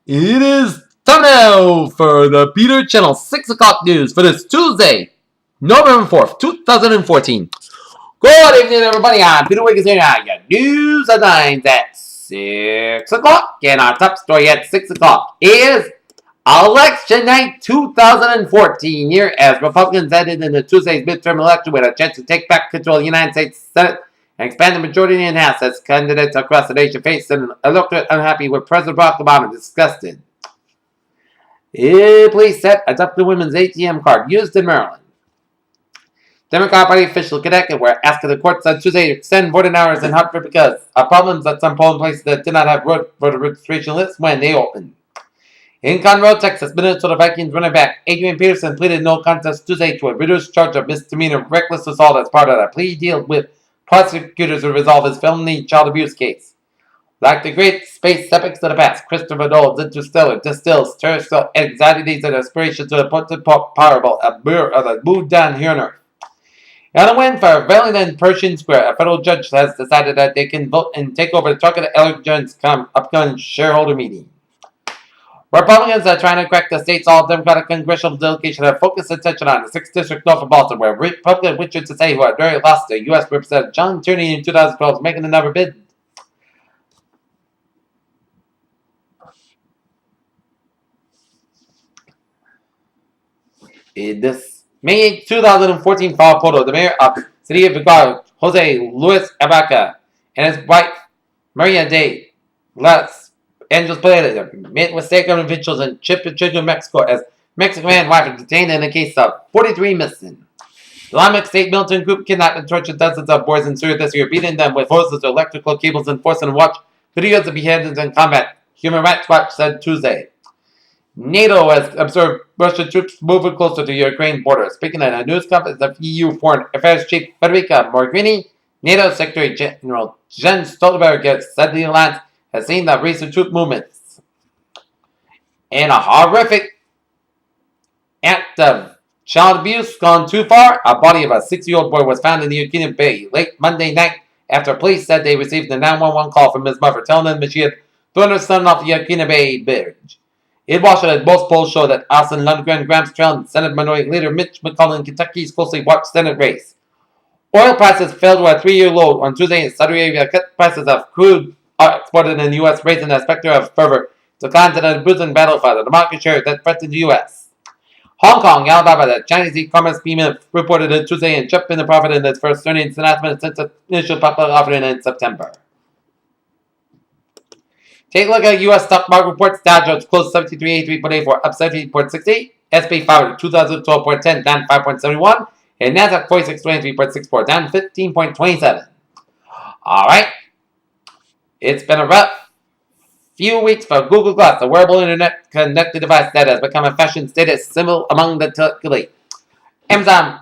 It is time now for the Peter Channel 6 o'clock news for this Tuesday, November 4th, 2014. Good evening, everybody. I'm Peter Wiggins here. Your news headlines at 6 o'clock. And our top story at 6 o'clock is Election Night 2014. Here, as Republicans headed into Tuesday's midterm election with a chance to take back control of the United States Senate and expand the majority in the House as candidates across the nation face an electorate unhappy with President Barack Obama disgusted. Police set adopted women's ATM card used in Maryland. Democrat Party officials connected were asking the courts on Tuesday to extend voting hours in Hartford because of problems at some polling places that did not have voter registration lists when they opened. In Conroe, Texas, Minnesota Vikings running back Adrian Peterson pleaded no contest Tuesday to a reduced charge of misdemeanor reckless assault as part of a plea deal with prosecutors to resolve his felony child abuse case. Like the great space epics of the past, Christopher Nolan's Interstellar distills terrestrial anxieties and aspirations to the potent parable of the mood down here on Earth. On a win for Valiant and Pershing Square, a federal judge has decided that they can vote and take over the target of Elliot Jones' upcoming shareholder meeting. Republicans are trying to crack the state's all-Democratic congressional delegation have focused attention on the 6th District north of Boston, where Republican Richard Cessay, who had already lost to U.S. Representative John Tierney in 2012, is making another bid. In this May 2014 fall photo, the mayor of City of Vigar, Jose Luis Abaca, and his wife, Maria de Las Angeles Player met with state government officials in Chippewa, Mexico, as Mexican man and wife are detained in a case of 43 missing. The Islamic State militant group kidnapped and tortured dozens of boys in Syria this year, beating them with hoses or electrical cables and forcing them to watch videos of beheadings in combat, Human Rights Watch said Tuesday. NATO has observed Russian troops moving closer to the Ukraine border. Speaking at a news conference of EU Foreign Affairs Chief Federica Mogherini, NATO Secretary General Jens Stoltenberg said the alliance has seen the recent troop movements. In a horrific act of child abuse gone too far, a body of a 6-year-old boy was found in the Yaquina Bay late Monday night after police said they received a 911 call from his mother telling them that she had thrown her son off the Yaquina Bay Bridge. In Washington, most polls show that Austin Lundgren grabs trail and Senate Minority Leader Mitch McConnell in Kentucky's closely watched Senate race. Oil prices fell to a 3-year low on Tuesday, and Saudi Arabia cut prices of crude exported in the U.S., raising a specter of fervor to continent bruising battle for the market share that threatened the U.S. Hong Kong, Alibaba, the Chinese e-commerce behemoth, reported it Tuesday and jumped in the profit in its first earnings announcement since its initial public offering in September. Take a look at U.S. stock market reports. Dow Jones closed 73.84, up 17.68. S&P 500 2012.10, down 5.71. And Nasdaq 4623.64, down 15.27. All right. It's been a rough few weeks for Google Glass, a wearable internet-connected device that has become a fashion status symbol among the elite. Amazon,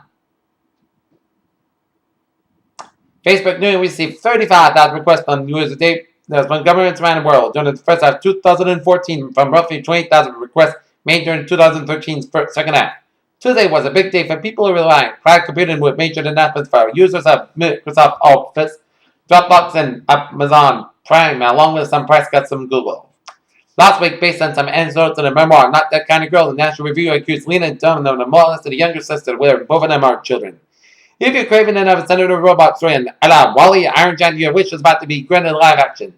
Facebook News received 35,000 requests on New Year's Day. There's been governments around the world during the first half of 2014 from roughly 20,000 requests made during 2013's second half. Tuesday was a big day for people who rely on cloud computing with major announcements for users of Microsoft Office, Dropbox, and Amazon Prime, along with some price cuts from Google. Last week, based on some anecdotes in a memoir, Not That Kind of Girl, the National Review accused Lena and Tom of molesting a younger sister, where both of them are children. If you're craving another Senator Robot story and Wally Iron Giant, your wish is about to be granted live action.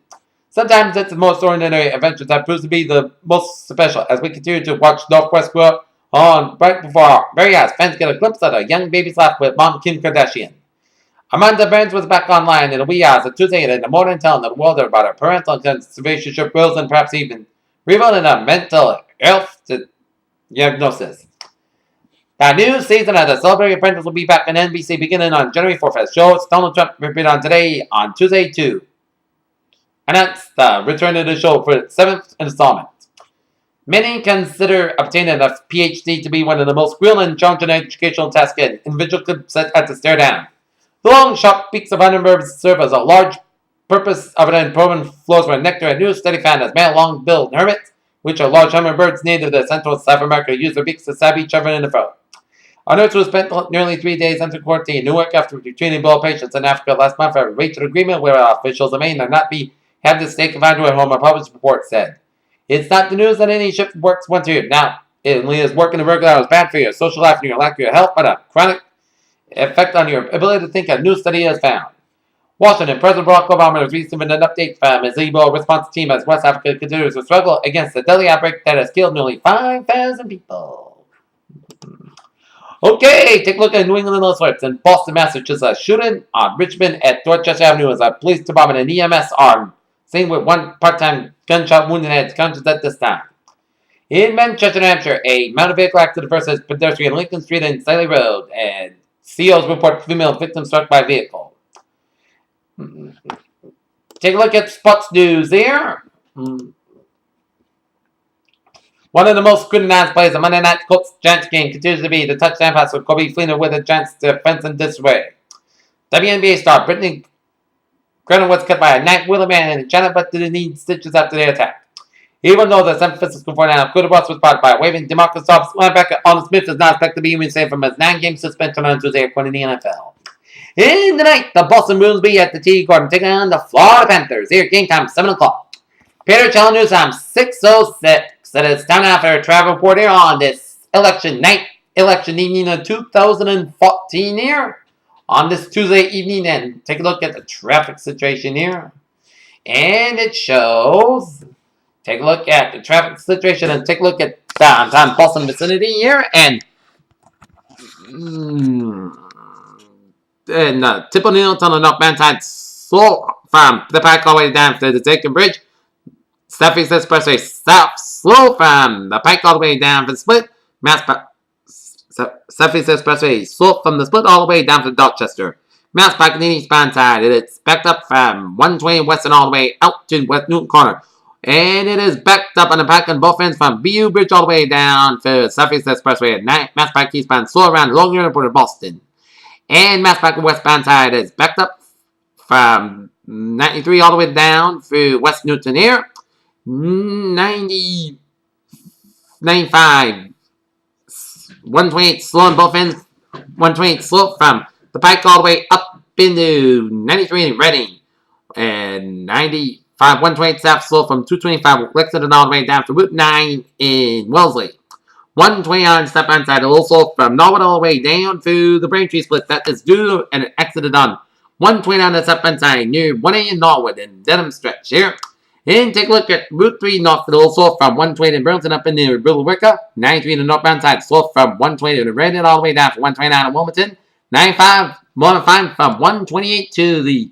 Sometimes it's the most ordinary adventures that proves to be the most special as we continue to watch Northwest grow up on right before our very eyes. Fans get a glimpse of a young baby's life with mom Kim Kardashian. Amanda Burns was back online in the wee hours of Tuesday in the morning telling the world about her parental conservatorship rules and perhaps even revealing a mental health diagnosis. The new season of The Celebrity Apprentice will be back on NBC beginning on January 4th as shows Donald Trump repeated on today on Tuesday too. Announced the return of the show for its 7th installment. Many consider obtaining a PhD to be one of the most real and challenging educational tasks an individual could set out to stare down. The long, sharp peaks of hummingbirds serve as a large purpose of an improvement flows where nectar and new study found as male long-billed hermits, which are large hummingbirds native to Central South America, use their beaks to stab each other in the throat. A nurse who spent nearly 3 days under quarantine in Newark after treating Ebola patients in Africa last month had reached an agreement where officials of Maine are not have the state confined to a home, a published report said. It's not the news that any shift works once a year. Now, it only is working the regular hours bad for your social life and your lack of your health, but a chronic effect on your ability to think, a new study has found. Washington, President Barack Obama is receiving an update from his Ebola response team as West Africa continues to struggle against the deadly outbreak that has killed nearly 5,000 people. Okay, take a look at New England Illinois in Boston, Massachusetts. Shooting on Richmond at Dorchester Avenue as a police department and EMS are seen with one part-time gunshot wound in the head conscious at this time. In Manchester, New Hampshire, a mounted vehicle accident versus pedestrian Lincoln Street and Siley Road, and COs report female victim struck by vehicle. Take a look at sports news here. One of the most scrutinized plays of Monday night Colts-Giants game continues to be the touchdown pass of Kobe Fleener with the Giants defense in disarray. WNBA star Brittany Griner was cut by a Knight Wheelerman and Janet but didn't need stitches after the attack. Even though the San Francisco 49ers could have was spotted by a waving DeMarcus Dobbs, linebacker Arnold Smith is not expected to be reinstated from his 9-game suspension on Tuesday according to the NFL. In the night, the Boston Bruins be at the TD Garden taking on the Florida Panthers. Here, game time 7 o'clock. Peter Channel News time 6:06. That is time now for a travel report here on this election night, election evening of 2014 here. On this Tuesday evening, and take a look at the traffic situation here. And it shows, take a look at the traffic situation and take a look at downtown Boston vicinity here. And Tip O'Neill on the northbound side, so from the Pike all the way down to the Deacon Bridge. Southeast Expressway south slow from the Pike all the way down to the split. Southeast Expressway slow from the split all the way down to Dorchester. Mass Pike eastbound side. It is backed up from 120 west and all the way out to West Newton Corner. And it is backed up on the Pike on both ends from BU Bridge all the way down to Southeast Expressway at Mass Pike eastbound slow around Long Airport of Boston. And Mass Pike westbound side is backed up from 93 all the way down through West Newton here. 95 128 slow on both ends. 128 slow from the Pike all the way up into 93 in Reading. And 95 128 south slow from 225 Lexington all the way down to Route 9 in Wellesley. 129 step side also from Norwood all the way down to the Braintree split. That is due to an accident on 129 the step side near 1A in Norwood and Dedham stretch here. And take a look at Route 3 north also from 120 in Burlington up in the Billerica. 93 in the northbound side slow from 120 to Reading all the way down to 129 in Wilmington. 95 modified from 128 to the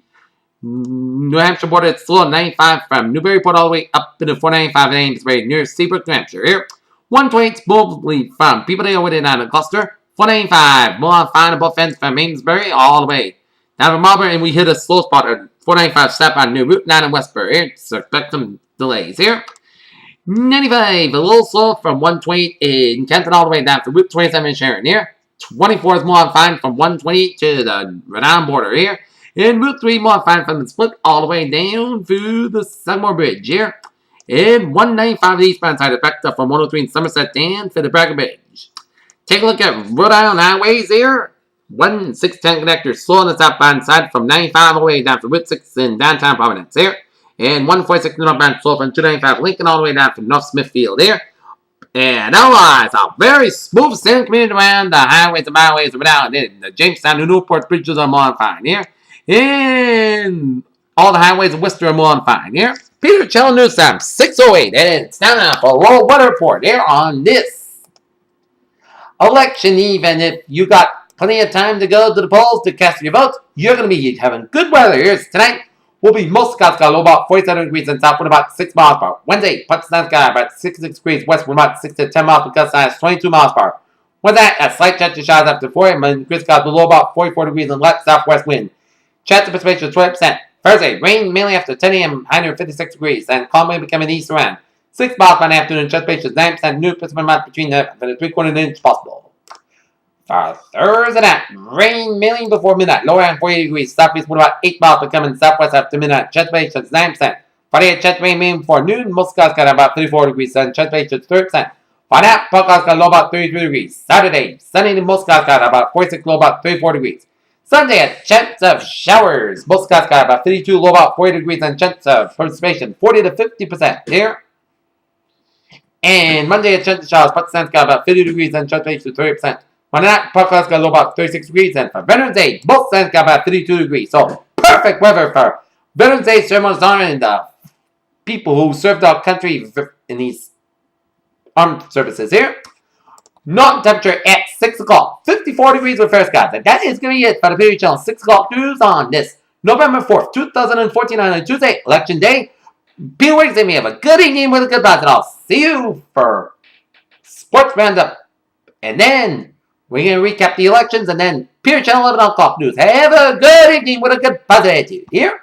New Hampshire border. It's slow 95 from Newburyport all the way up to the 495 in Amesbury near Seabrook, New Hampshire here. 128 mostly from Peabody over down to Gloucester. 495 modified on both ends from Amesbury all the way down to Marlborough, and we hit a slow spot at 495 step on New Route 9 in Westbury here. So expect some delays here. 95 a little slow from 128 in Kenton all the way down to Route 27 in Sharon here. 24 is modified from 128 to the Rhode Island border here. And Route 3 modified from the split all the way down to the Sagamore Bridge here. And 195 eastbound side is backed up from 103 in Somerset down to the Braga Bridge. Take a look at Rhode Island highways here. 610 connector slow on the southbound side from 95 all the way down to Route 6 in downtown Providence here. And 146 northbound slow from 295 Lincoln all the way down to North Smithfield here. And otherwise, a very smooth sailing community around the highways and byways of Rhode Island. The Jamestown and Newport bridges are modified here. And all the highways of Worcester are modified here. Peter Channel News time 6:08. And it's time now for a roll weather report here on this election eve. And if you got plenty of time to go to the polls to cast your votes, you're going to be having good weather here tonight. Will be most skies got low about 47 degrees and south with about 6 miles per hour. Wednesday, Pakistan sky about 66 degrees west with about 6 to 10 miles per gust signs 22 miles per hour. Wednesday, a slight chance of showers after 4 and grid skies below about 44 degrees and light southwest wind. Chance of precipitation 20%. Thursday, rain mainly after 10 a.m. high near 56 degrees and calmly becoming east around 6 miles by the afternoon. Chance precipitation 9% new precipitation amount between the 3/4 inch possible. For Thursday night, rain mainly before midnight, low around 48 degrees, southeast with about 8 miles becoming southwest after midnight, chance precipitation 9%. Friday, chance rain mainly before noon, most skies got about 34 degrees, and chance precipitation 30%. Friday night, forecast got low about 33 degrees. Saturday, sunny, most skies got about 46, low about 34 degrees. Sunday, a chance of showers, most skies got about 52, low about 40 degrees, and chance of precipitation 40 to 50% here. And Monday at Church Showers, part sun's got about 50 degrees and church to 30%. Monday night, Park Clouds got a low about 36 degrees, and for Veterans Day, both suns got about 32 degrees. So perfect weather for Veterans Day ceremonies honoring the people who served our country in these armed services here. North temperature at 6 o'clock, 54 degrees with fair skies. And that is going to be it for the Period Channel 6 o'clock news on this November 4th, 2014 on a Tuesday, Election Day. Peter Wiggins and me have a good evening with a good buzz, and I'll see you for Sports Roundup. And then we're going to recap the elections, and then Period Channel 11 o'clock news. Have a good evening with a good buzz at you. Here.